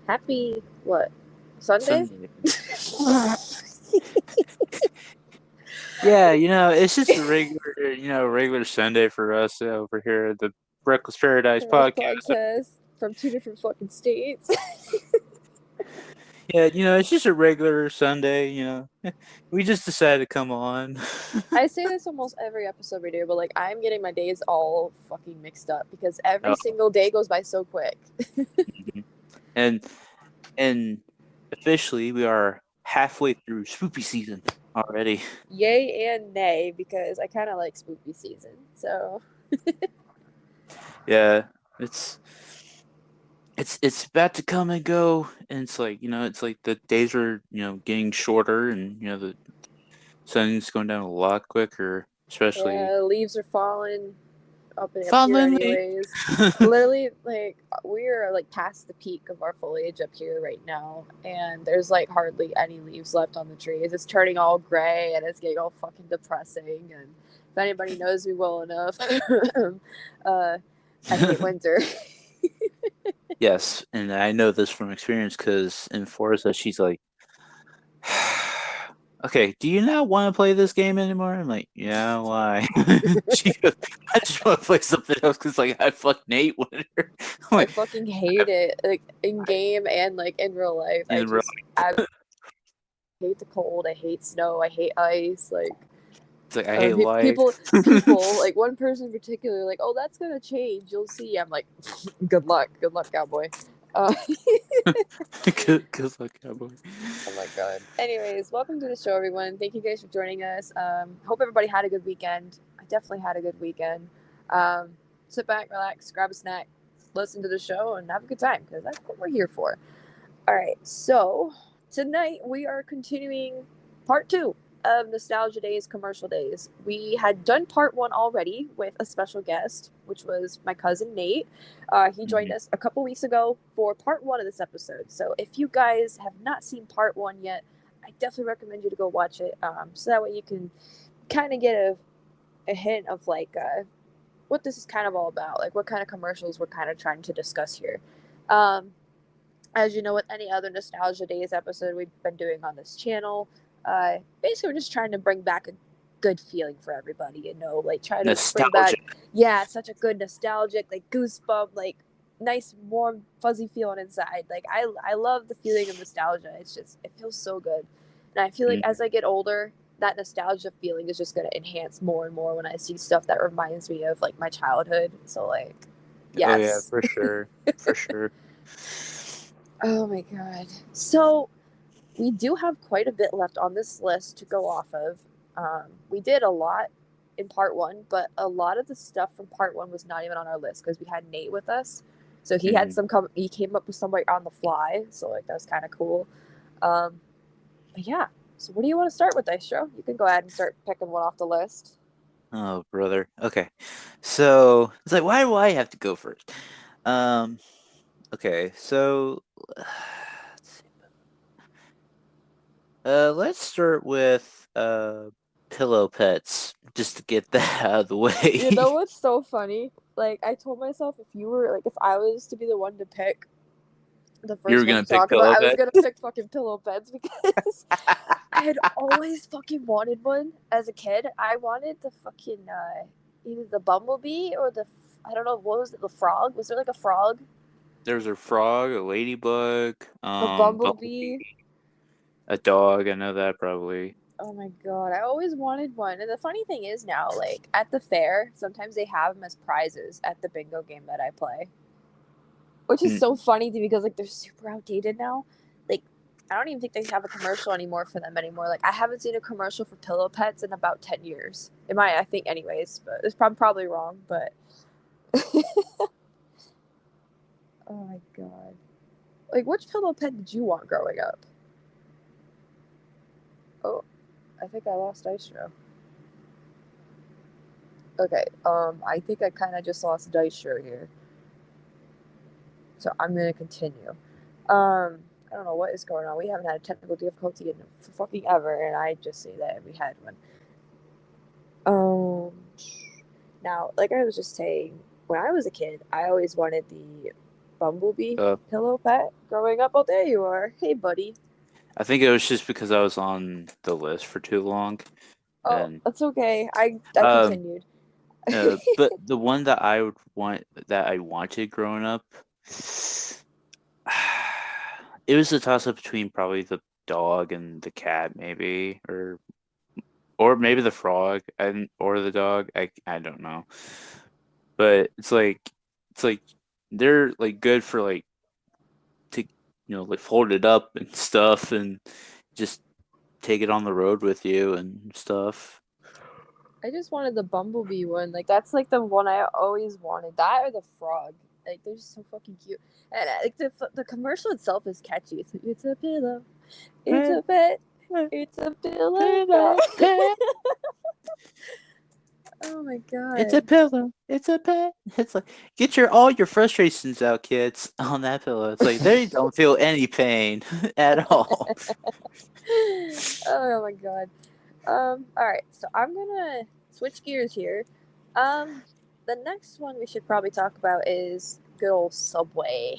Happy what? Sunday? Sunday. Yeah, it's just a regular Sunday for us over here at the Reckless Paradise Paradise podcast. podcast from two different fucking states. Yeah, it's just a regular Sunday. We just decided to come on. I say this almost every episode we do, but like I'm getting my days all fucking mixed up because every Oh, single day goes by so quick. mhm. and and officially we are halfway through spooky season already. Yay and nay because I kind of like spooky season. So Yeah, it's it's about to come and go, and it's like it's like the days are getting shorter, and the sun's going down a lot quicker, especially yeah, leaves are falling up and up here finally. anyways. Literally, like we're like past the peak of our foliage up here right now, and there's like hardly any leaves left on the trees. It's turning all gray and it's getting all fucking depressing. And if anybody knows me well enough, I hate winter. Yes, and I know this from experience because in Forza, she's like, "Okay, do you not want to play this game anymore?" I'm like, "Yeah, why?" She goes, "I just want to play something else because like I fucking hate winter." I'm I like, fucking hate it, like in game and like in real life. in real, I hate the cold. I hate snow. I hate ice. Like it's like I hate life. people, like one person in particular, like, oh, that's gonna change. You'll see. I'm like, good luck, cowboy. Uh, Good luck, cowboy. oh my god. Anyways, welcome to the show, everyone. Thank you guys for joining us. Hope everybody had a good weekend. I definitely had a good weekend. Sit back, relax, grab a snack, listen to the show, and have a good time because that's what we're here for. All right, so tonight we are continuing part 2 of Nostalgia Days, Commercial Days. We had done part 1 already with a special guest, which was my cousin Nate. He joined us a couple weeks ago for part 1 of this episode. So if you guys have not seen part 1 yet, I definitely recommend you to go watch it, so that way you can kind of get a hint of like what this is kind of all about, like what kind of commercials we're kind of trying to discuss here. Um, as you know, with any other Nostalgia Days episode we've been doing on this channel, basically we're just trying to bring back a good feeling for everybody, like try to bring Nostalgia. back, yeah, such a good nostalgic, like goosebump, like nice, warm, fuzzy feeling inside. Like I love the feeling of nostalgia. It's just, it feels so good. And I feel like as I get older, that nostalgia feeling is just going to enhance more and more when I see stuff that reminds me of like my childhood. So like, Oh yeah, yes. for sure, for sure. Oh my god. So we do have quite a bit left on this list to go off of. We did a lot in part 1, but a lot of the stuff from part 1 was not even on our list because we had Nate with us. So he had he came up with some like on the fly. So like that was kind of cool. But yeah. So what do you want to start with, Dystro? You can go ahead and start picking one off the list. Oh, brother. Okay. So it's like, why do I have to go first? Um, okay, so let's start with pillow pets, just to get that out of the You way. know what's so funny? Like I told myself if I was to be the one to pick the You first were one to gonna pick talk about, pillow I was pet? gonna pick fucking pillow beds because I had always fucking wanted one as a kid. I wanted the fucking either the bumblebee or I don't know, what was it, the frog? Was there like a frog? There's a frog, a ladybug, A bumblebee, bumblebee. a dog. I know that probably. Oh my god, I always wanted one. And the funny thing is now, like at the fair, sometimes they have them as prizes at the bingo game that I play. Which is Hmm. so funny to me because like they're super outdated now. Like I don't even think they have a commercial anymore for them anymore. Like I haven't seen a commercial for pillow pets in about 10 years. It might, I think, anyways, but it's probably wrong. But oh my god, like which pillow pet did you want growing up? Oh, I think I lost Dystro. Okay, I think I kind of just lost Dystro here, so I'm gonna continue. I don't know what is going on. We haven't had a technical difficulty in fucking ever, and I just say that we had one. Now, like I was just saying, when I was a kid, I always wanted the bumblebee Uh, pillow pet growing up? Oh, there you are. Hey, buddy. I think it was just because I was on the list for too long, Oh, and that's okay. I um, continued. but the one that I would want that I wanted growing up, it was a toss up between probably the dog and the cat, maybe, or maybe the frog and or the dog. I don't know, but it's like they're like good for like to like fold it up and stuff and just take it on the road with you and stuff. I just wanted the bumblebee one. Like that's like the one I always wanted. That or the frog. Like they're just so fucking cute. And like the commercial itself is catchy. It's a pillow. It's Pet, a pet. pet, It's a pillow pillow, pet. pet. Oh my It's a god. pillow. It's a pet. It's like get your all your frustrations out, kids, on that pillow. It's like they don't feel any pain at all. Oh my god. All right. So I'm gonna switch gears here. Um, the next one we should probably talk about is good old Subway.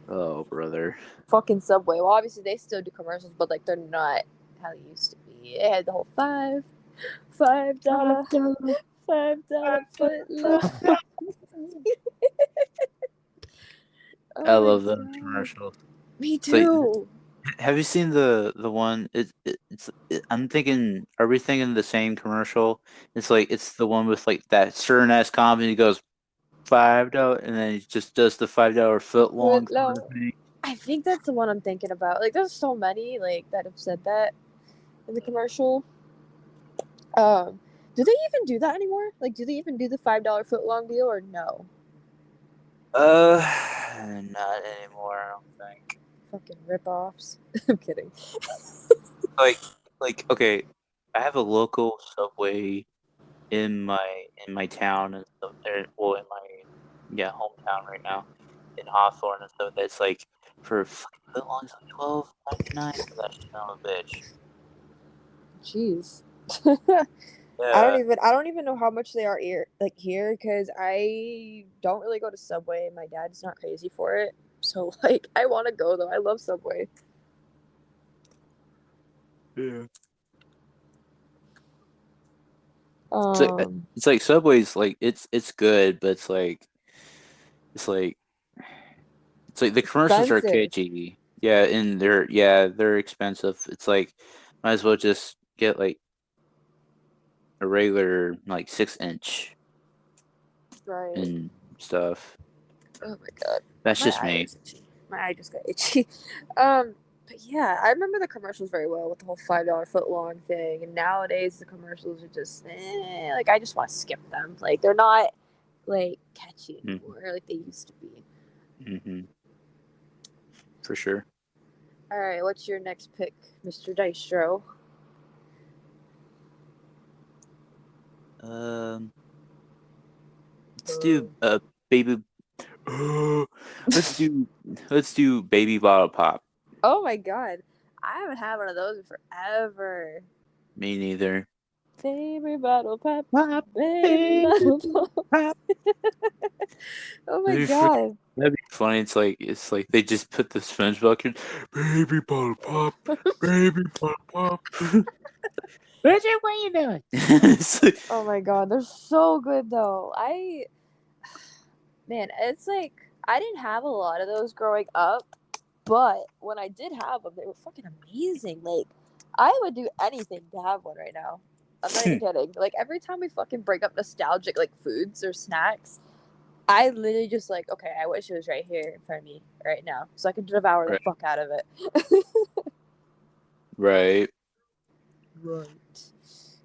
Oh, brother. Fucking Subway. Well, obviously they still do commercials, but like they're not how they used to be. They had the whole $5, $5 foot long. I Oh my love those god. commercials. Me It's like, too. have you seen the one? I'm thinking, are we thinking the same commercial? It's like it's the one with like that certain ass company goes $5, and then he just does the $5 foot long Foot sort of long. thing. I think that's the one I'm thinking about. Like, there's so many like that have said that in the commercial. Um, do they even do that anymore? Like, do they even do the $5 foot long deal or no? Uh, not anymore. I don't think. Fucking rip-offs. I'm kidding. Like, okay, I have a local Subway in my town and stuff there. Well, in my hometown right now in Hawthorne and stuff. That's like for a fucking foot long, it's like 12.99 for that son of a bitch. Jeez. Yeah. I don't even know how much they are here like here because I don't really go to Subway. My dad's not crazy for it. So like I want to go though. I love Subway. Yeah. It's like Um Subway's like it's good, but it's like it's like the commercials are expensive. kitschy. Yeah, and they're expensive. It's like might as well just get like a regular like 6 inch Right. and stuff. Oh my god. That's My just eye me. is itchy. My eye just got itchy. But yeah, I remember the commercials very well with the whole $5 foot long thing. And nowadays the commercials are just like I just want to skip them. Like they're not like catchy Mm-hmm. anymore like they used to be. Mm-hmm. For sure. All right, what's your next pick, Mr. Dystro? Um, let's do baby. let's do baby bottle pop. Oh my god. I haven't had one of those in forever. Me neither. Baby bottle pop. Pop, Baby baby bottle pop. pop. Oh my That'd be, fr- god. that'd be funny. It's like they just put the SpongeBob kid, baby bottle pop, baby bottle pop. Richard, what are you doing? It's like, Oh my god, they're so good though. Man, it's like I didn't have a lot of those growing up, but when I did have them, they were fucking amazing. Like I would do anything to have one right now. I'm not even kidding. Like every time we fucking bring up nostalgic like foods or snacks, I literally just like, okay, I wish it was right here in front of me right now, so I could devour the right, fuck out of it. right, Right.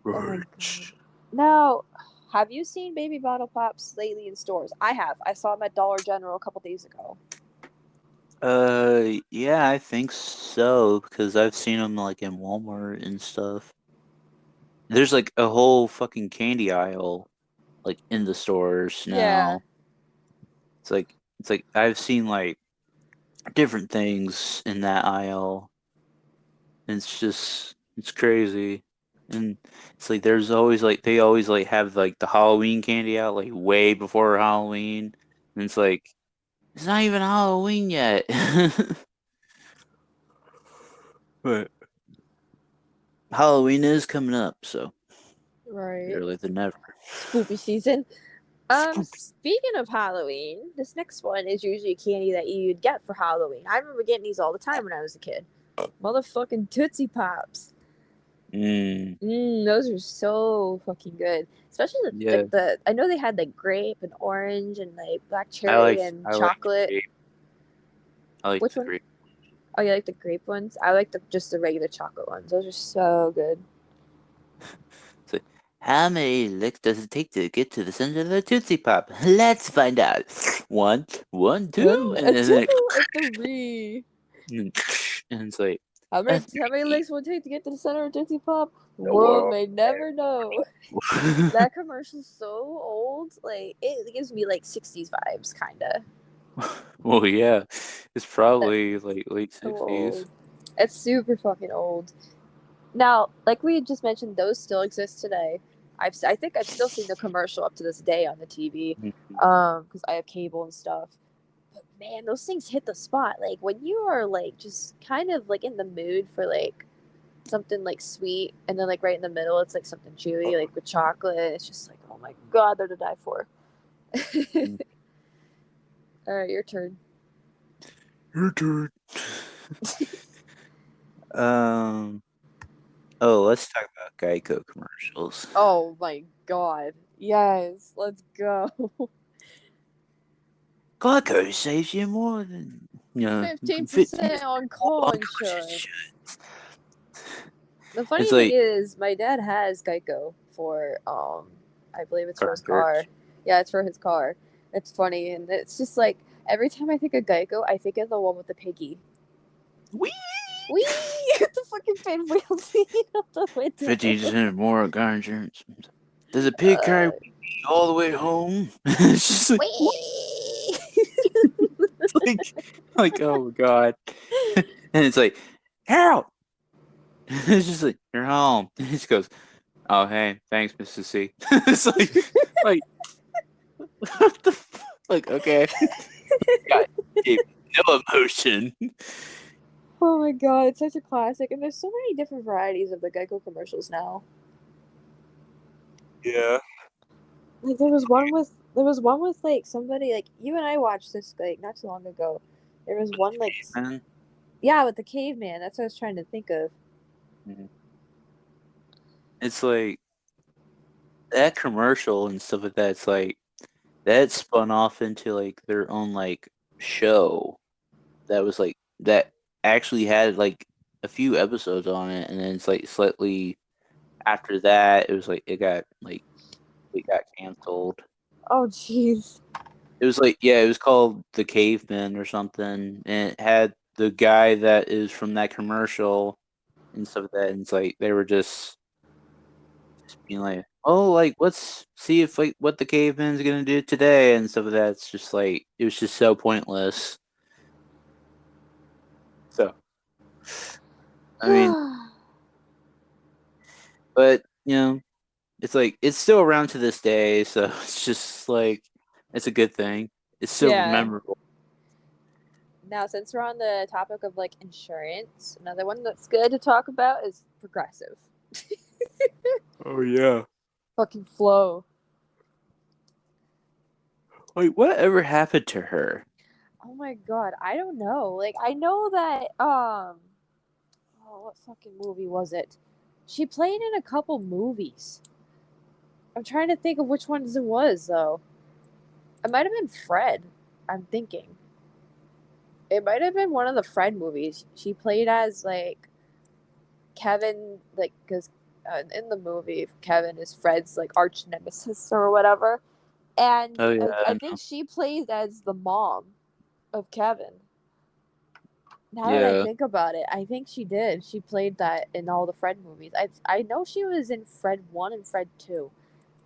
Oh my god. right. Now, have you seen baby bottle pops lately in stores? I have. I saw them at Dollar General a couple days ago. Yeah, I think so because I've seen them like in Walmart and stuff. There's like a whole fucking candy aisle like in the stores Yeah. now. It's like I've seen like different things in that aisle. And it's crazy. And it's like there's always like they always like have like the Halloween candy out like way before Halloween. And it's like It's not even Halloween yet. But Halloween is coming up, so Right. earlier than ever. Spoopy season. Spoopy. Speaking of Halloween, this next one is usually candy that you'd get for Halloween. I remember getting these all the time when I was a kid. Motherfucking Tootsie Pops. Mm, Those are so fucking good. Especially yeah, I know they had like grape and orange and like black I cherry like and I like the chocolate. grape. I like Which the one? grape. Oh, you like the grape ones? I like just the regular chocolate ones. Those are so good. So, how many licks does it take to get to the center of the Tootsie Pop? Let's find out. One, one, two, One, and then like, two, a three. and it's like How a many three. licks would it take to get to the center of Tootsie Pop? The The world world. may never know. That commercial's so old. Like it gives me like 60s vibes, kinda. Well, yeah, it's That's probably like late so 60s. old. It's super fucking old. Now, like we just mentioned, those still exist today. I think I've still seen the commercial up to this day on the TV, because I have cable and stuff. But man, those things hit the spot. Like when you are like just kind of like in the mood for like something like sweet, and then like right in the middle, it's like something chewy, like with chocolate. It's just like, oh my god, they're to die for. All right, your turn. Your turn. Um. Oh, let's talk about Geico commercials. Oh my god, yes, let's go. Geico saves you more than 15% on car on insurance. insurance. The It's funny thing like is, my dad has Geico for I believe it's for car his car. insurance. Yeah, it's for his car. It's funny, and it's just like every time I think of Geico, I think of the one with the piggy. Whee! Wee! The fucking pinwheels out the window. 50% more on car insurance. Does a pig carry Uh, all the way home? It's just like what? Wee! It's like oh my god. And it's like, Harold. It's just like you're home. And he just goes, oh hey, thanks, Mrs. C. It's like what the like okay. God, gave no emotion. Oh my god, it's such a classic, and there's so many different varieties of the Geico commercials now. Yeah. Like there was one with like somebody like you and I watched this like not too long ago. There was one like Man. yeah with the caveman. That's what I was trying to think of. It's like that commercial and stuff like that. It's like that spun off into like their own like show that was like that actually had like a few episodes on it, and then it's like slightly after that it got canceled. Oh jeez. It was like it was called The Caveman or something, and it had the guy that is from that commercial and stuff like that. And it's like they were just being like, oh, like let's see if like what the caveman's gonna do today and stuff like that. It's just like it was just so pointless. So I mean, but it's like it's still around to this day, so it's just like it's a good thing. It's still Yeah. memorable. Now since we're on the topic of like insurance, another one that's good to talk about is Progressive. Oh yeah. Fucking Flow. Like whatever happened to her? Oh my god, I don't know. Like I know that oh what fucking movie was it? She played in a couple movies. I'm trying to think of which ones it was though. It might have been Fred. I'm thinking. It might have been one of the Fred movies. She played as like Kevin, like because in the movie Kevin is Fred's like arch nemesis or whatever, and Oh yeah, I I think know. she played as the mom of Kevin. Now that I Yeah. think about it, I think she did. She played that in all the Fred movies. I know she was in Fred 1 and Fred 2.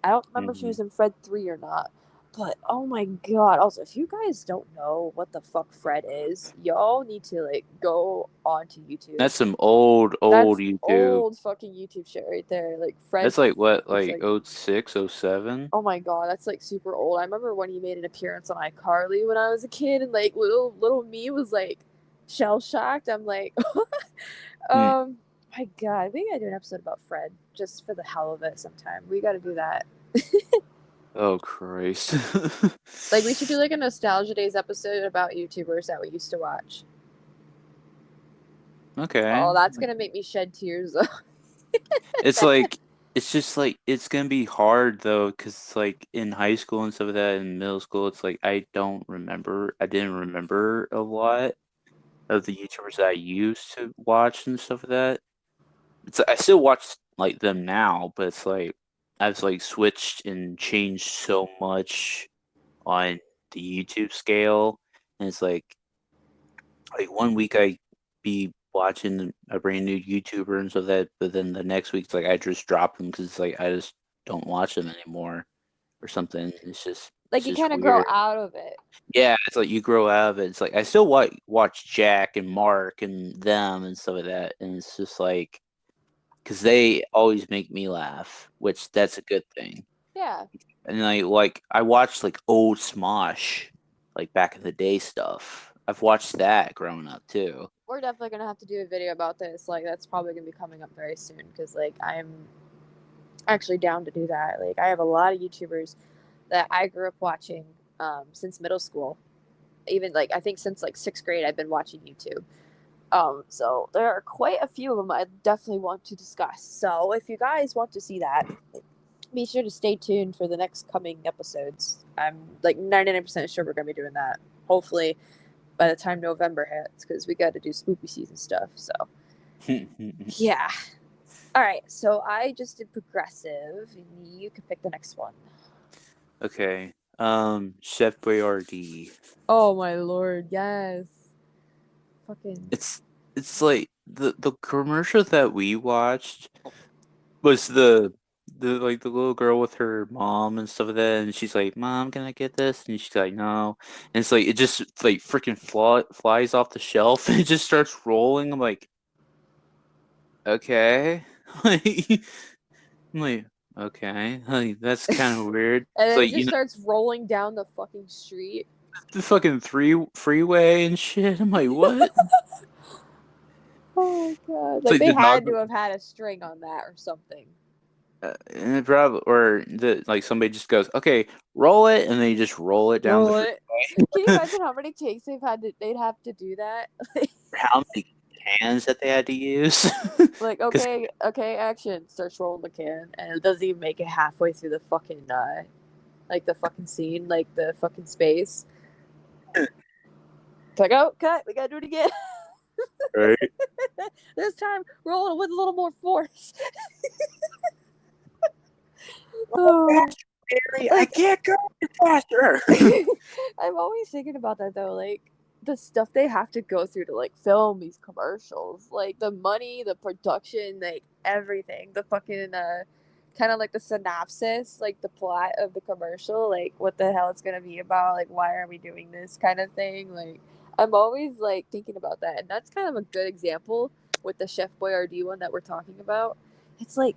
I don't remember if she Mhm. was in Fred 3 or not. But oh my god! Also, if you guys don't know what the fuck Fred is, y'all need to like go onto YouTube. That's some old That's YouTube. old fucking YouTube shit right there. Like Fred. That's like what, It's like like, 06, 07? oh my god, that's like super old. I remember when he made an appearance on iCarly when I was a kid, and like little me was like shell shocked. I'm like, Hmm. my god, we gotta do an episode about Fred just for the hell of it. Sometime we gotta do that. Oh Christ. Like we should do like a nostalgia days episode about YouTubers that we used to watch. Okay. Oh, that's gonna make me shed tears though. It's like it's just like it's gonna be hard though, because like in high school and stuff like that, in middle school, it's like I didn't remember a lot of the YouTubers that I used to watch and stuff like that. I still watch like them now, but it's like I've like switched and changed so much on the YouTube scale, and it's like 1 week I be watching a brand new YouTuber and so that, but then the next week it's like I just drop them because it's like I just don't watch them anymore or something. Like It's you just kind of grow weird. out of it. Yeah, it's like you grow out of it. It's like I still watch Jack and Mark and them and stuff like that, and it's just like because they always make me laugh, which that's a good thing. Yeah. And like I watched like old Smosh, like back in the day stuff. I've watched that growing up too. We're definitely gonna have to do a video about this. Like that's probably gonna be coming up very soon because like I'm actually down to do that. Like I have a lot of YouTubers that I grew up watching since middle school. Even like I think since like sixth grade, I've been watching YouTube. So there are quite a few of them I definitely want to discuss. So if you guys want to see that, be sure to stay tuned for the next coming episodes. I'm like 99% sure we're gonna be doing that. Hopefully by the time November hits, because we got to do spooky season stuff. So yeah. All right. So I just did progressive. You can pick the next one. Okay. Chef Boyardee. Oh my lord, yes. Fucking It's like the commercial that we watched was the like the little girl with her mom and stuff like that, and she's like, "Mom, can I get this?" And she's like, "No." And it's like it just like freaking flies off the shelf and it just starts rolling. I'm like, okay, like, I'm like, okay, like that's kind of weird. and It's then it like just starts rolling down the fucking street. the fucking freeway and shit. I'm like, what? Oh my god. It's Like like they the dog, had to have had a string on that or something. and it probably or the like somebody just goes, okay, roll it, and they just roll it down the Roll freeway. it. Can you imagine how many takes they'd have to do that? How many cans that they had to use? Like, Because okay, action. Starts rolling the can, and it doesn't even make it halfway through the fucking, like the fucking scene, like the fucking space. It's like, oh, cut. We gotta do it again. right? This time, roll it with a little more force. Oh. Mary, I can't go faster. I'm always thinking about that though, like the stuff they have to go through to like film these commercials, like the money, the production, like everything, the fucking kind of like the synopsis, like the plot of the commercial, like what the hell it's gonna be about, like why are we doing this kind of thing. Like I'm always like thinking about that, and that's kind of a good example with the Chef Boyardee one that we're talking about. It's like,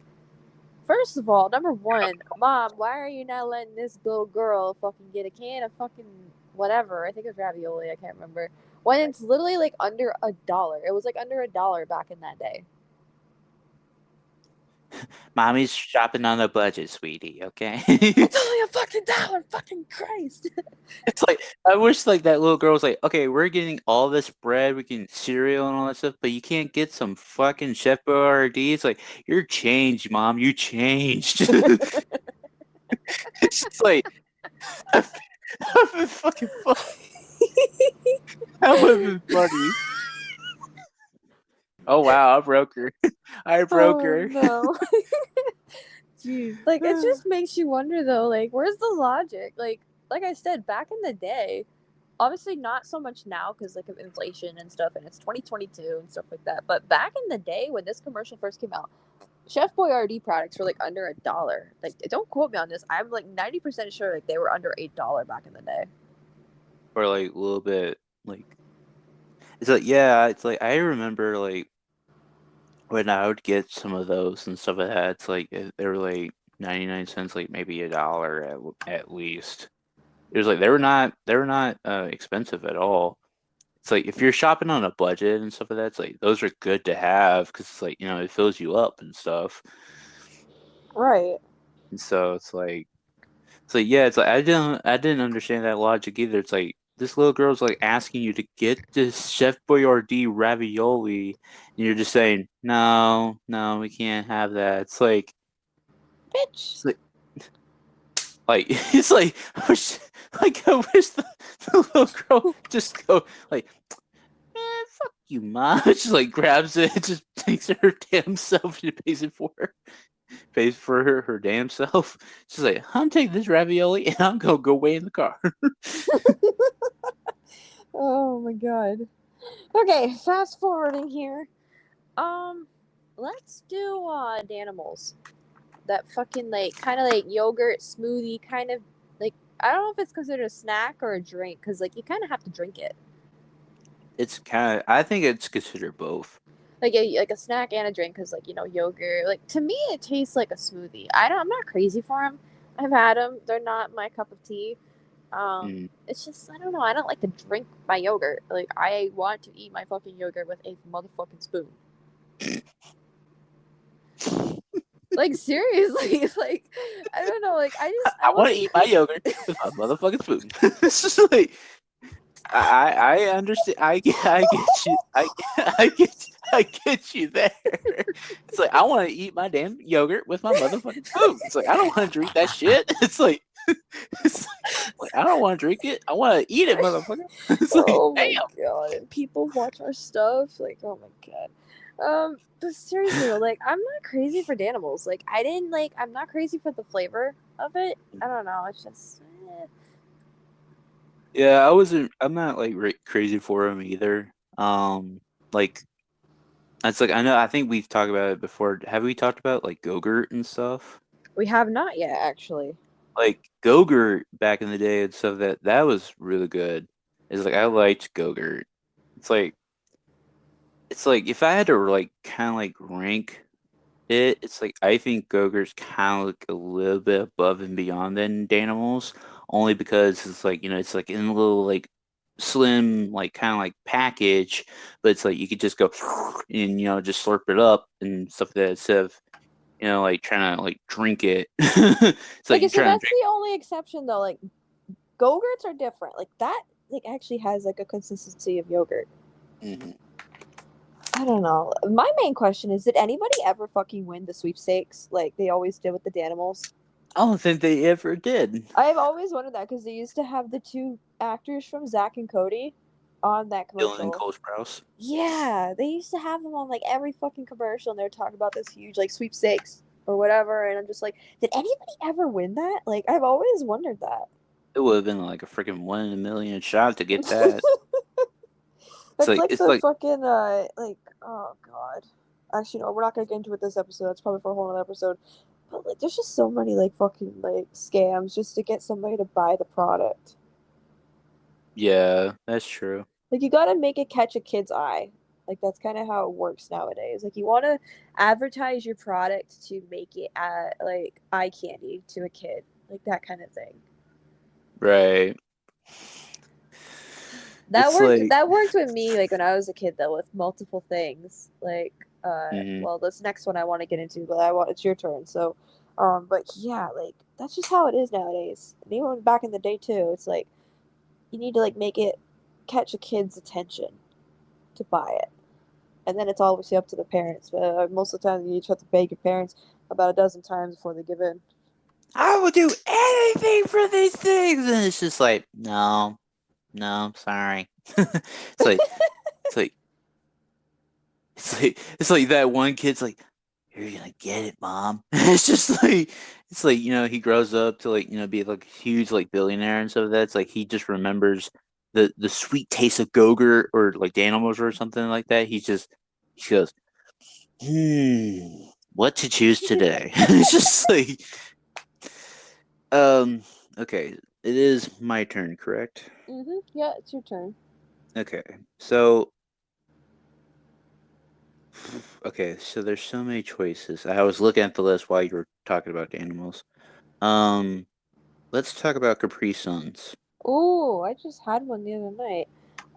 first of all, number one, Mom, why are you not letting this little girl fucking get a can of fucking whatever? I think it was ravioli. I can't remember. When it's literally like under $1. It was like under $1 back in that day. Mommy's shopping on a budget, sweetie. Okay. It's only a fucking dollar. Fucking Christ. It's like I wish like that little girl was like, okay, we're getting all this bread, we can cereal and all that stuff, but you can't get some fucking Chef Boyardee. It's like you're changed, Mom. You changed. It's just like I've been fucking funny. That would have been funny. Oh wow, I broke her. I broke her. No. Jeez. Like it just makes you wonder though, like where's the logic? Like I said, back in the day, obviously not so much now because like of inflation and stuff, and it's 2022 and stuff like that. But back in the day when this commercial first came out, Chef Boyardee products were like under $1. Like, don't quote me on this. I'm like 90% sure like they were under $8 back in the day. Or like a little bit like it's like yeah, it's like I remember like when I would get some of those and stuff like that, it's like they were like 99 cents, like maybe $1 at least. It was like they were not expensive at all. It's like if you're shopping on a budget and stuff like that, it's like those are good to have because it's like it fills you up and stuff. Right. And so it's like yeah, it's like I didn't understand that logic either. It's like this little girl's like asking you to get this Chef Boyardee ravioli, and you're just saying no, no, we can't have that. Bitch. It's like it's like I wish the little girl would just go like, man, fuck you, mom. Just like grabs it, just takes it her damn self, and pays for her damn self. She's like, I'm taking this ravioli and I'm gonna go away in the car. Oh my god. Okay, fast forwarding here. Let's do Danimals. That fucking like kind of like yogurt smoothie kind of like I don't know if it's considered a snack or a drink because like you kind of have to drink it. I think it's considered both. Like a snack and a drink because like yogurt. Like to me, it tastes like a smoothie. I'm not crazy for them. I've had them. They're not my cup of tea. Mm. It's just I don't know. I don't like to drink my yogurt. Like I want to eat my fucking yogurt with a motherfucking spoon. Like seriously, like I don't know. Like I want to wasn't eat my yogurt with my motherfucking spoon. It's just like I understand. I get you. I get you there. It's like I want to eat my damn yogurt with my motherfucking spoon. It's like I don't want to drink that shit. It's like I don't want to drink it. I want to eat it, motherfucker. It's like oh my damn. god, and people watch our stuff. Like oh my god. But seriously, though, like I'm not crazy for Danimals. Like I didn't like. I'm not crazy for the flavor of it. I don't know. It's just. Yeah, I wasn't. I'm not like crazy for him either. Like it's like I know. I think we've talked about it before. Have we talked about like Go-Gurt and stuff? We have not yet, actually. Like Go-Gurt back in the day and stuff that was really good. It's like I liked Go-Gurt. It's like if I had to like kind of like rank it, it's like I think Go-Gurt's kind of like a little bit above and beyond than Danimals, only because it's like it's like in a little like slim like kind of like package, but it's like you could just go and just slurp it up and stuff like that instead of like trying to like drink it. It's like Like I you're said, trying to that's the only exception though. Like Go-Gurts are different. Like that like actually has like a consistency of yogurt. drink. Mhm. I don't know. My main question is, did anybody ever fucking win the sweepstakes like they always did with the Danimals? I don't think they ever did. I've always wondered that because they used to have the two actors from Zack and Cody on that Dylan and commercial. Cole Sprouse. Yeah, they used to have them on like every fucking commercial, and they're talking about this huge like sweepstakes or whatever. And I'm just like, did anybody ever win that? Like, I've always wondered that. It would have been like a freaking 1 in a million shot to get that. It's That's like like it's the like fucking like oh god. Actually, no, we're not gonna get into it this episode. That's probably for a whole other episode. But like, there's just so many like fucking like scams just to get somebody to buy the product. yeah, that's true. Like, you gotta make it catch a kid's eye. Like that's kind of how it works nowadays. Like you want to advertise your product to make it like eye candy to a kid, like that kind of thing. Right. That It's worked. like That worked with me, like when I was a kid, though, with multiple things. Like, mhm. well, this next one I want to get into, but it's your turn. So, but yeah, like that's just how it is nowadays. And even back in the day too, it's like you need to like make it catch a kid's attention to buy it, and then it's obviously up to the parents. But most of the time, you just have to beg your parents about a dozen times before they give in. I will do anything for these things, and it's just like no, no, sorry. It's like it's like it's like that one kid's like, you're gonna get it, mom. It's just like he grows up to like be like a huge like billionaire and stuff like that. It's like he just remembers the sweet taste of Gogurt or like Danimals or something like that. He goes, what to choose today. It's just like, okay, it is my turn, correct? Yeah, it's your turn. Okay, so, there's so many choices. I was looking at the list while you were talking about animals. Um, let's talk about Capri Suns. Oh, I just had one the other night.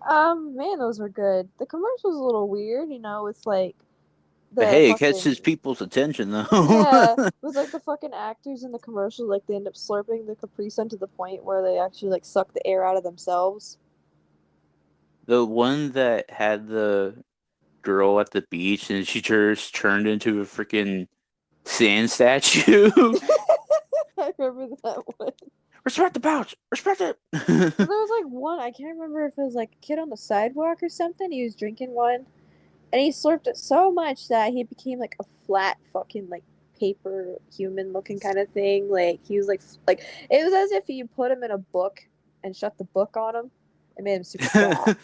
Man, those were good. The commercial's a little weird, you know, it's like But the hey, it catches fucking people's attention though. yeah, with like the fucking actors in the commercial, like they end up slurping the Capri Sun to the point where they actually like suck the air out of themselves. The one that had the girl at the beach and she just turned into a freaking sand statue. I remember that one. Respect the pouch. Respect it. There was like one, I can't remember if it was like a kid on the sidewalk or something. He was drinking one, and he slurped it so much that he became like a flat fucking like paper human looking kind of thing. Like he was like it was as if you put him in a book and shut the book on him and made him super flat.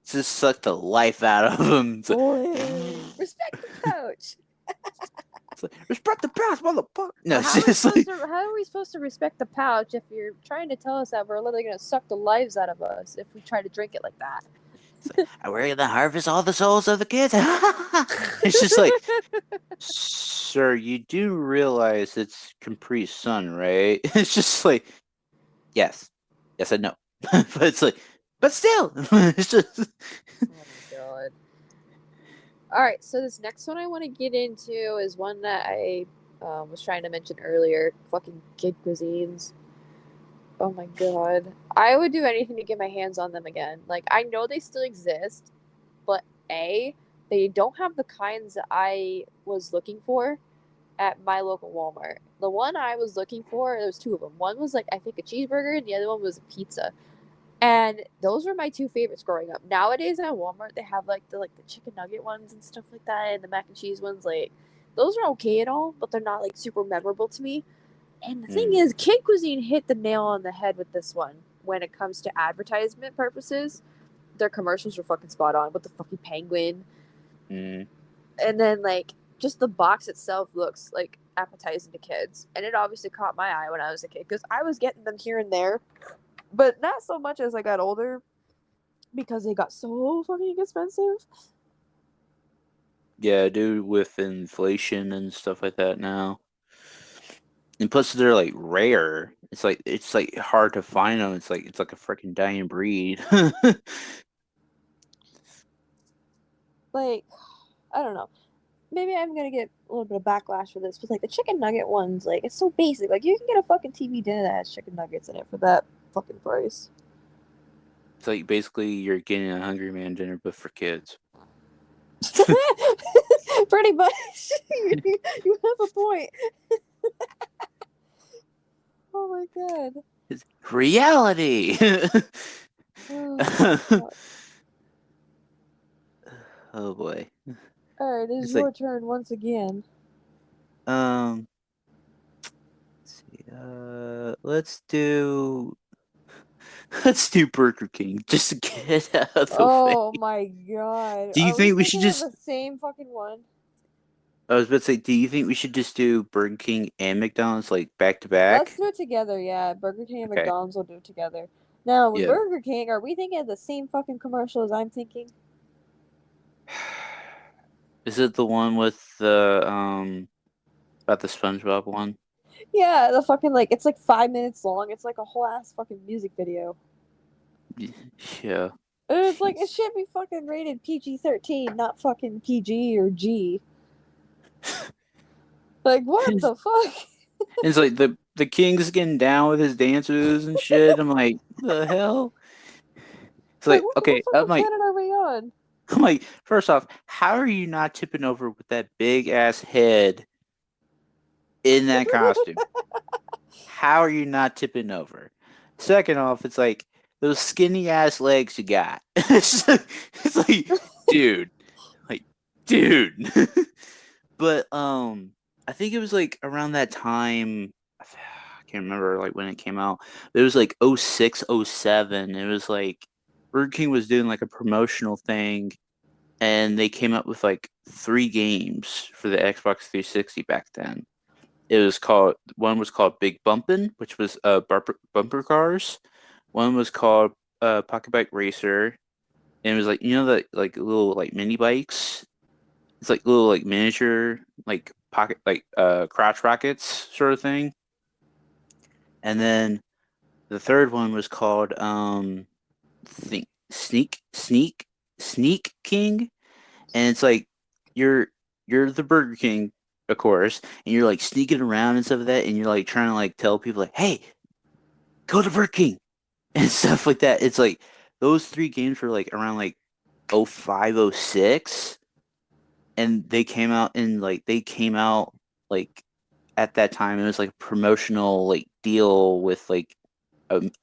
Just sucked the life out of him. It's like, Literally. Respect the pouch. respect the pouch, motherfucker. No, How it's just like, how are we supposed to respect the pouch if you're trying to tell us that we're literally gonna suck the lives out of us if we try to drink it like that? we're gonna harvest all the souls of the kids. It's just like, sir, you do realize it's Capri's son, right? It's just like, yes, yes, I know, but it's like, but still, it's just. Oh my god. Alright, so this next one I want to get into is one that I was trying to mention earlier. Fucking kid cuisines. Oh my god. I would do anything to get my hands on them again. Like, I know they still exist, but A, they don't have the kinds that I was looking for at my local Walmart. The one I was looking for, there was two of them. One was like I think a cheeseburger, and the other one was a pizza. And those were my two favorites growing up. Nowadays at Walmart, they have like the chicken nugget ones and stuff like that, and the mac and cheese ones. Like those are okay at all, but they're not like super memorable to me. And the thing is, Kid Cuisine hit the nail on the head with this one when it comes to advertisement purposes. Their commercials were fucking spot on with the fucking penguin, Mm. and then like just the box itself looks like appetizing to kids, and it obviously caught my eye when I was a kid because I was getting them here and there, but not so much as I got older because they got so fucking expensive. Yeah, dude, with inflation and stuff like that now. And plus they're like rare. It's like hard to find them. It's like a freaking dying breed. Like, I don't know. Maybe I'm gonna get a little bit of backlash for this, but like the chicken nugget ones, like it's so basic. Like you can get a fucking TV dinner that has chicken nuggets in it for that fucking price. It's like basically you're getting a Hungry Man dinner but for kids. Pretty much. You have a point. Oh my god. It's reality. Oh, Oh boy. alright, it is It's like your turn once again. let's see. Let's do Burger King just to get it out of the way. Oh my god. Do you Are we think we should thinking of just the same fucking one? I was about to say, do you think we should just do Burger King and McDonald's like back to Let's back? do it together, yeah. Burger King and Okay. McDonald's will do it together. Now, with Yeah. Burger King, are we thinking of the same fucking commercial as I'm thinking? Is it the one with the about the SpongeBob one? Yeah, the fucking like it's like 5 minutes long. It's like a whole ass fucking music video. Yeah. And it's like it Jeez. should be fucking rated PG-13, not fucking PG or G. Like what It's, the fuck? it's like the King's getting down with his dancers and shit. I'm like, the hell? It's Like like, what okay, fucking planet are we on? I'm like, first off, how are you not tipping over with that big ass head in that costume? How are you not tipping over? Second off, it's like those skinny ass legs you got. It's like, dude, like, dude. But I think it was like around that time. I can't remember like when it came out. It was like 06, 07. It was like Burger King was doing like a promotional thing, and they came up with like 3 games for the Xbox 360 back then. One was called Big Bumpin', which was bumper cars. One was called Pocket Bike Racer, and it was like the like little like mini bikes. It's like little like miniature like pocket like crotch rockets sort of thing. And then the third one was called think Sneak King, and it's like you're you're the Burger King, of course, and you're like sneaking around and stuff like that, and you're like trying to like tell people like, hey, go to Burger King and stuff like that. It's like those 3 games were like around like 05, 06, and they came out like at that time. It was like a promotional like deal with like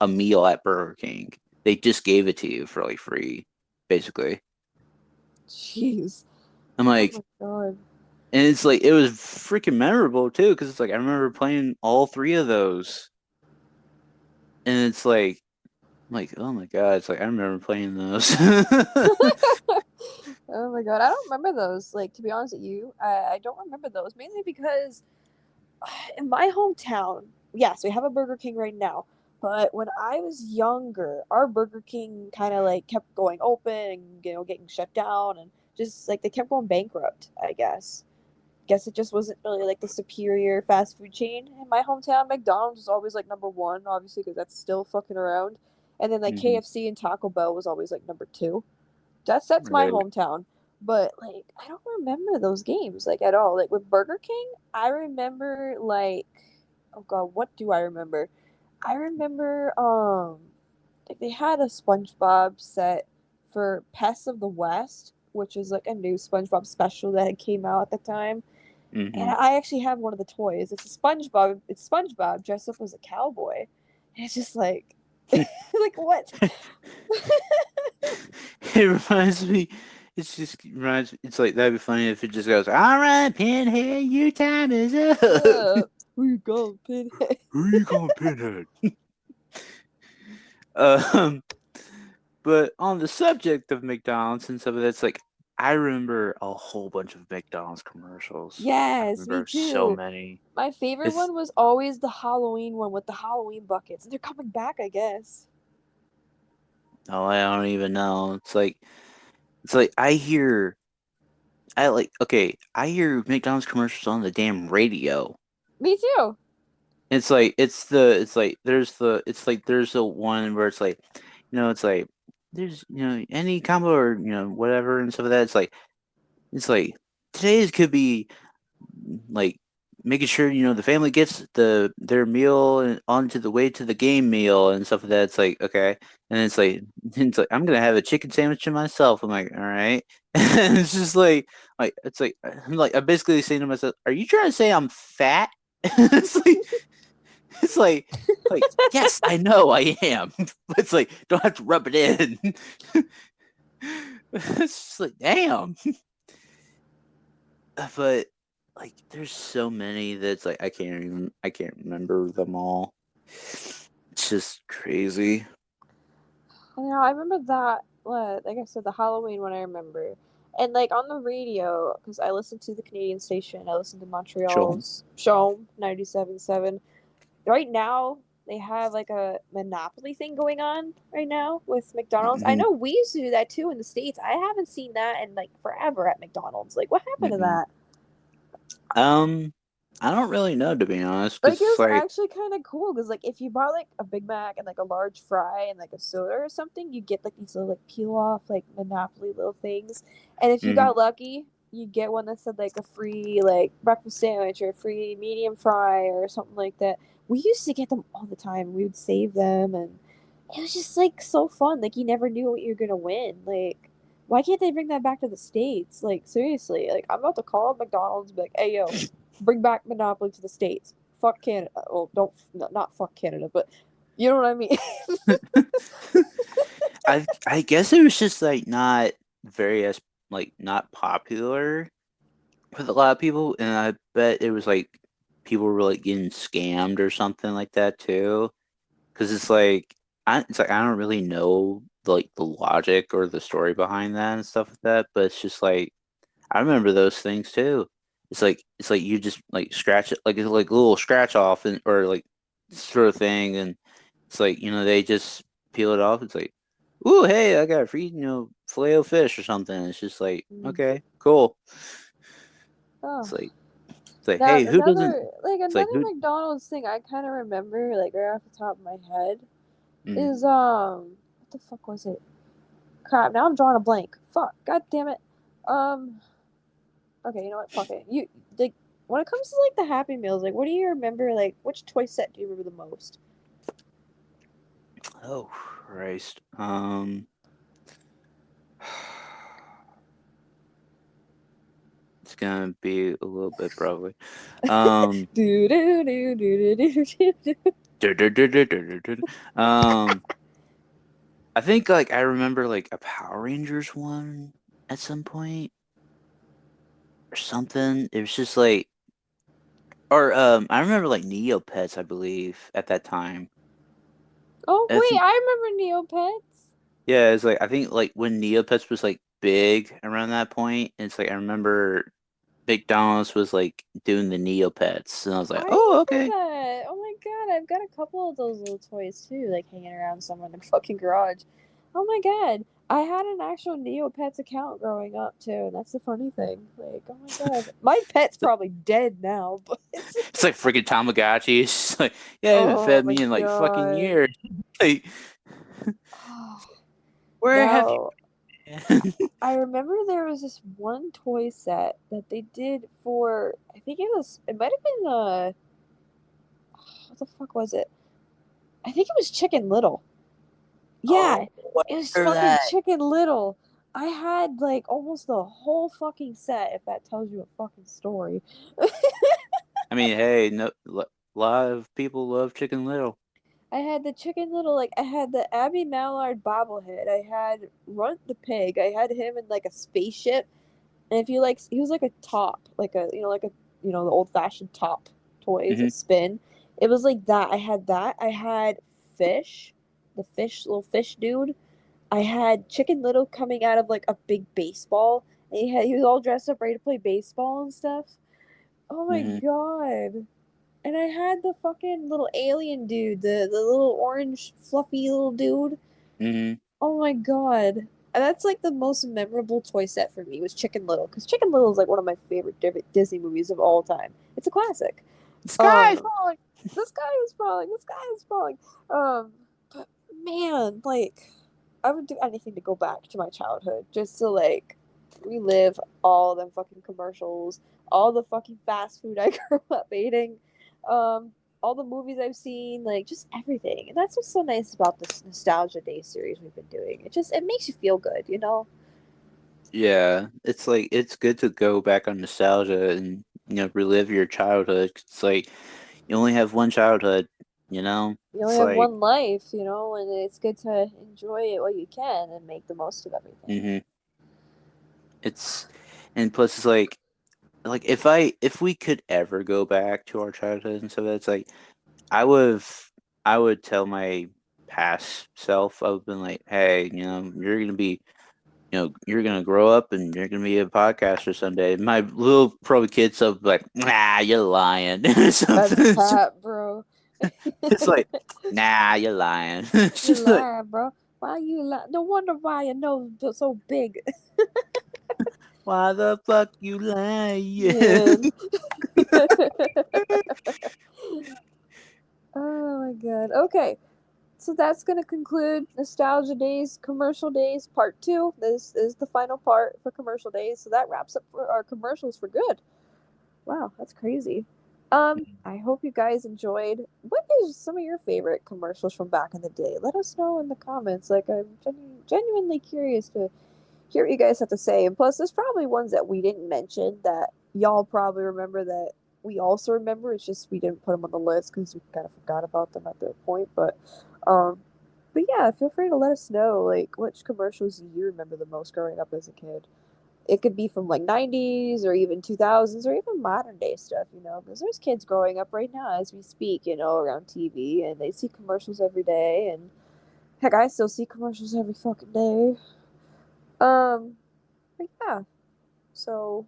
a meal at Burger King. They just gave it to you for like free, basically. Jeez. I'm Oh like, my god. and it's like it was freaking memorable too, because it's like I remember playing all 3 of those, and it's like, I'm like, oh my god, it's like I remember playing those. Oh my god, I don't remember those. Like, to be honest with you, I don't remember those mainly because in my hometown, yes, we have a Burger King right now. But when I was younger, our Burger King kind of like kept going open and getting shut down and just like they kept going bankrupt, I guess. Guess it just wasn't really like the superior fast food chain in my hometown. McDonald's was always like number one, obviously, because that's still fucking around. And then like hmm KFC and Taco Bell was always like number two. That's my Right. hometown. But like I don't remember those games like at all. Like with Burger King, I remember like oh god, what do I remember? I remember like they had a SpongeBob set for Pests of the West, which was like a new SpongeBob special that had came out at the time. And hmm I actually have one of the toys. It's a SpongeBob. It's SpongeBob dressed up as a cowboy. And it's just like like what? It reminds me. It's like that'd be funny if it just goes, "All right, Pinhead, your time is up." Where you go, Pinhead? Who you calling Pinhead? Um, but on the subject of McDonald's and stuff, that's like I remember a whole bunch of McDonald's commercials. I Yes, me remember so too. many. My favorite It's one was always the Halloween one with the Halloween buckets. And they're coming back, I guess. I don't even know. It's like I hear McDonald's commercials on the damn radio. Me too. It's like there's the one where it's like, it's like there's any combo or whatever and stuff like that. It's like today's could be like making sure the family gets their meal and onto the way to the game meal and stuff like that. It's like, okay, and it's like I'm gonna have a chicken sandwich to myself. I'm like, all right, and it's just I'm basically saying to myself, are you trying to say I'm fat? it's like it's like yes, I know I am, but it's like don't have to rub it in. It's just like damn. But like there's so many that's like I can't remember them all. It's just crazy. Yeah, I remember that. Like I said, the Halloween one I remember. And like on the radio, because I listened to the Canadian station, I listened to Sure. Montreal's show 97.7. Right now, they have like a monopoly thing going on right now with McDonald's. I Mm-mm, know we used to do that too in the States. I haven't seen that in like forever at McDonald's. Like, what happened to mm-mm. that? Um, I don't really know to be honest, Like, it because was like, actually kind of cool because, like, if you bought like a Big Mac and like a large fry and like a soda or something, you get like these little like peel off like Monopoly little things. And if you mm, got lucky, you get one that said like a free like breakfast sandwich or a free medium fry or something like that. We used to get them all the time. We would save them, and it was just like so fun. Like, you never knew what you were gonna win. Like, why can't they bring that back to the States? Like, seriously, like I'm about to call McDonald's and be like, hey yo, bring back Monopoly to the States. Fuck Canada. Well, don't not fuck Canada, but you know what I mean. I guess it was just like not very as like not popular with a lot of people, and I bet it was like people were like getting scammed or something like that too. Because it's like I don't really know like the logic or the story behind that and stuff like that, but it's just like I remember those things too. It's like you just like scratch it, like it's like a little scratch off and or like sort of thing, and it's like they just peel it off. It's like, ooh, hey, I got a free filet o fish or something. It's just like, Mm. okay, cool. Oh, It's like it's like, now hey, who doesn't? It's like another who? McDonald's thing I kind of remember like right off the top of my head Mm. is what the fuck was it? Crap! Now I'm drawing a blank. Fuck! God damn it. Um. Okay, you know what? Fuck it. You like when it comes to like the Happy Meals, like what do you remember? Like which toy set do you remember the most? Oh Christ. It's gonna be a little bit probably. Um. Do do do do do do do. Um. I think like I remember like a Power Rangers one at some point or something. It was just like or I remember like Neopets, I believe, at that time. Oh I wait, think I remember Neopets. yeah, it's like I think like when Neopets was like big around that point, it's like I remember McDonald's was like doing the Neopets and I was I like, "Oh, remember okay." that. Oh my god, I've got a couple of those little toys too, like hanging around somewhere in the fucking garage. Oh my god. I had an actual Neopets account growing up too, and that's the funny thing. Like, oh my god. My pet's probably dead now, but It's like freaking Tamagotchi. It's just like, yeah, I haven't oh fed my me in like fucking god. years. Like, where have you Now, been? I remember there was this one toy set that they did for I think it might have been what the fuck was it? I think it was Chicken Little. Oh, Yeah, it was whatever fucking that. Chicken Little. I had like almost the whole fucking set, if that tells you a fucking story. I mean, hey, no, a lot of people love Chicken Little. I had the Chicken Little, like I had the Abby Mallard bobblehead. I had Runt the pig. I had him in like a spaceship, and if you like, he was like a top, like a like a the old fashioned top toys Hmm. that spin. It was like that. I had that. I had fish, the fish little fish dude. I had Chicken Little coming out of like a big baseball. And he was all dressed up ready to play baseball and stuff. Oh my Hmm. god. And I had the fucking little alien dude, the little orange fluffy little dude. Hmm. Oh my god. And that's like the most memorable toy set for me was Chicken Little because Chicken Little is like one of my favorite Disney movies of all time. It's a classic. The sky is Um, falling. the sky is falling. The sky is falling. But man, like I would do anything to go back to my childhood just to like relive all them fucking commercials, all the fucking fast food I grew up eating, um, all the movies I've seen, like just everything. And that's what's so nice about this Nostalgia Day series we've been doing. It makes you feel good, you know? Yeah, it's like it's good to go back on nostalgia and relive your childhood. It's like you only have one childhood, you know. You only It's have like, one life, you know, and it's good to enjoy it while you can and make the most of everything. hmm it's and plus it's like if we could ever go back to our childhood and stuff, it's like I would tell my past self, I would been like, hey, you're gonna grow up and you're gonna be a podcaster someday. My little probably kid self would be like, nah, you're lying. That's Something. cap, bro. It's like, nah, you're lying. It's You just like, lying, bro. Why you lying? No wonder why your nose is so big. why the fuck you lying? Man. Oh my god. Okay. So that's going to conclude Nostalgia Days, Commercial Days Part 2. This is the final part for Commercial Days. So that wraps up for our commercials for good. Wow, that's crazy. I hope you guys enjoyed. What is some of your favorite commercials from back in the day? Let us know in the comments. Like, I'm genuinely curious to hear what you guys have to say. And plus, there's probably ones that we didn't mention that y'all probably remember that we also remember. It's just we didn't put them on the list because we kind of forgot about them at that point. Um, but yeah, feel free to let us know like which commercials you remember the most growing up as a kid. It could be from like 90s or even 2000s or even modern day stuff, you know, because there's kids growing up right now as we speak, you know, around TV and they see commercials every day and Heck, I still see commercials every fucking day. But yeah. So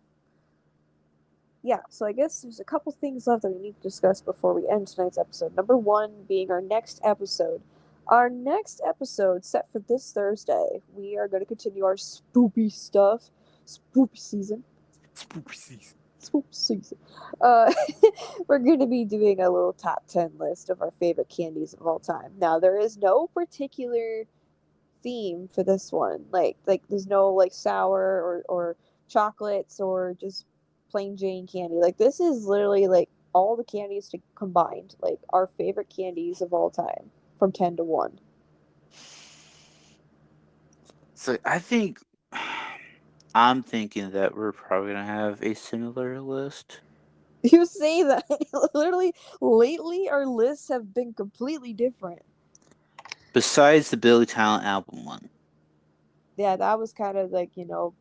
so I guess there's a couple things left that we need to discuss before we end tonight's episode. Number one being our next episode. Our next episode, set for this Thursday, we are going to continue our spoopy stuff. Spoopy season. Spooky season. Spoopy season. Uh, we're going to be doing a little top 10 list of our favorite candies of all time. Now, there is no particular theme for this one. Like there's no like sour or chocolates or just plain Jane candy. Like this is literally like all the candies combined, like our favorite candies of all time from 10 to 1. So I think I'm thinking that we're probably gonna have a similar list. You say that literally lately our lists have been completely different. Besides the Billy Talent album one. Yeah, that was kind of like,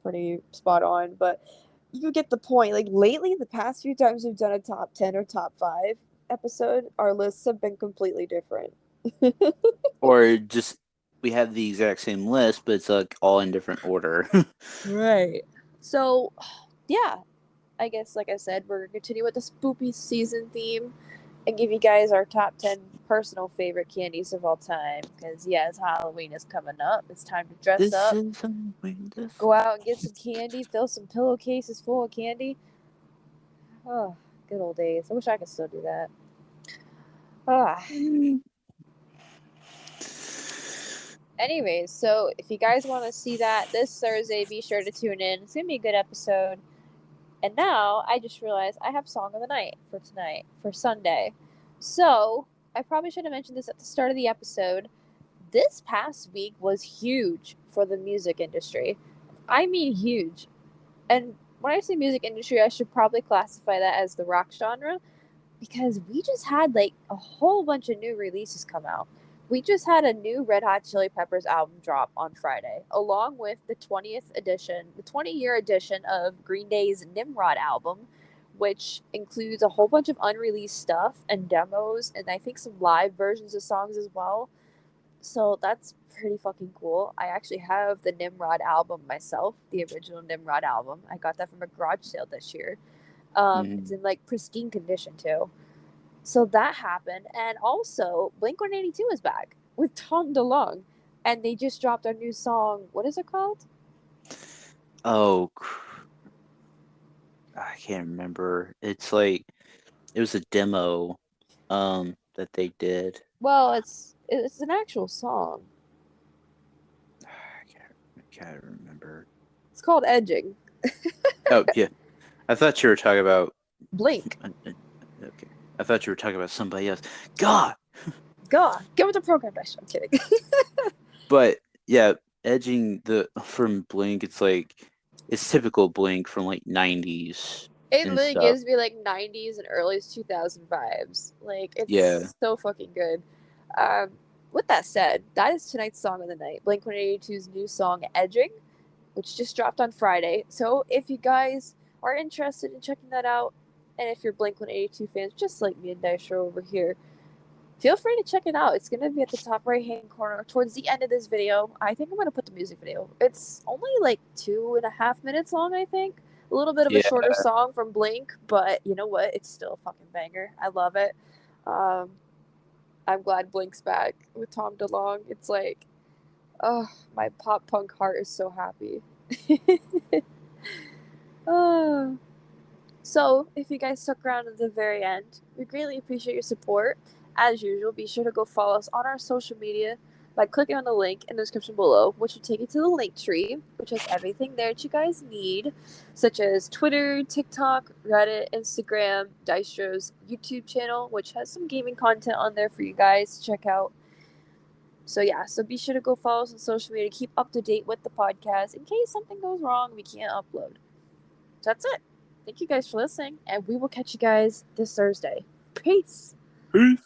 pretty spot on, but you get the point. Like lately, the past few times we've done a top 10 or top 5 episode, our lists have been completely different. Or just we have the exact same list, but it's like all in different order. Right. So, yeah, I guess, like I said, we're going to continue with the spoopy season theme and give you guys our top 10 personal favorite candies of all time. Because, yes, Halloween is coming up. It's time to dress This up, is Halloween. go out and get some candy, fill some pillowcases full of candy. Oh, good old days. I wish I could still do that. Ah. Anyways, so if you guys want to see that this Thursday, be sure to tune in. It's going to be a good episode. And now I just realized I have Song of the Night for tonight, for Sunday. So I probably should have mentioned this at the start of the episode. This past week was huge for the music industry. I mean, huge. And when I say music industry, I should probably classify that as the rock genre because we just had like a whole bunch of new releases come out. We just had a new Red Hot Chili Peppers album drop on Friday, along with the 20th edition, the 20-year edition of Green Day's Nimrod album, which includes a whole bunch of unreleased stuff and demos, and I think some live versions of songs as well. So that's pretty fucking cool. I actually have the Nimrod album myself, the original Nimrod album. I got that from a garage sale this year. It's in like pristine condition too. So that happened, and also Blink-182 is back with Tom DeLonge, and they just dropped a new song. What is it called? Oh, I can't remember. It's like it was a demo, that they did. Well, it's an actual song. I can't remember. It's called Edging. Oh yeah, I thought you were talking about Blink. Okay, I thought you were talking about somebody else. God, get with the program, Dystro. I'm kidding. but yeah, edging from Blink. It's typical Blink from like 90s. It and literally stuff. gives me like 90s and early 2000 vibes. Like it's so fucking good. With that said, that is tonight's song of the night. Blink-182's new song "Edging," which just dropped on Friday. So if you guys are interested in checking that out, and if you're Blink-182 fans, just like me and Dystro over here, feel free to check it out. It's going to be at the top right-hand corner towards the end of this video. I think I'm going to put the music video. It's only like 2.5 minutes long, I think. A little bit of a shorter song from Blink, but you know what? It's still a fucking banger. I love it. I'm glad Blink's back with Tom DeLonge. It's like, oh, my pop punk heart is so happy. Oh. So, if you guys stuck around to the very end, we greatly appreciate your support. As usual, be sure to go follow us on our social media by clicking on the link in the description below, which will take you to the link tree, which has everything there that you guys need, such as Twitter, TikTok, Reddit, Instagram, Dystro's YouTube channel, which has some gaming content on there for you guys to check out. So be sure to go follow us on social media to keep up to date with the podcast in case something goes wrong we can't upload. So that's it. Thank you guys for listening, and we will catch you guys this Thursday. Peace. Peace.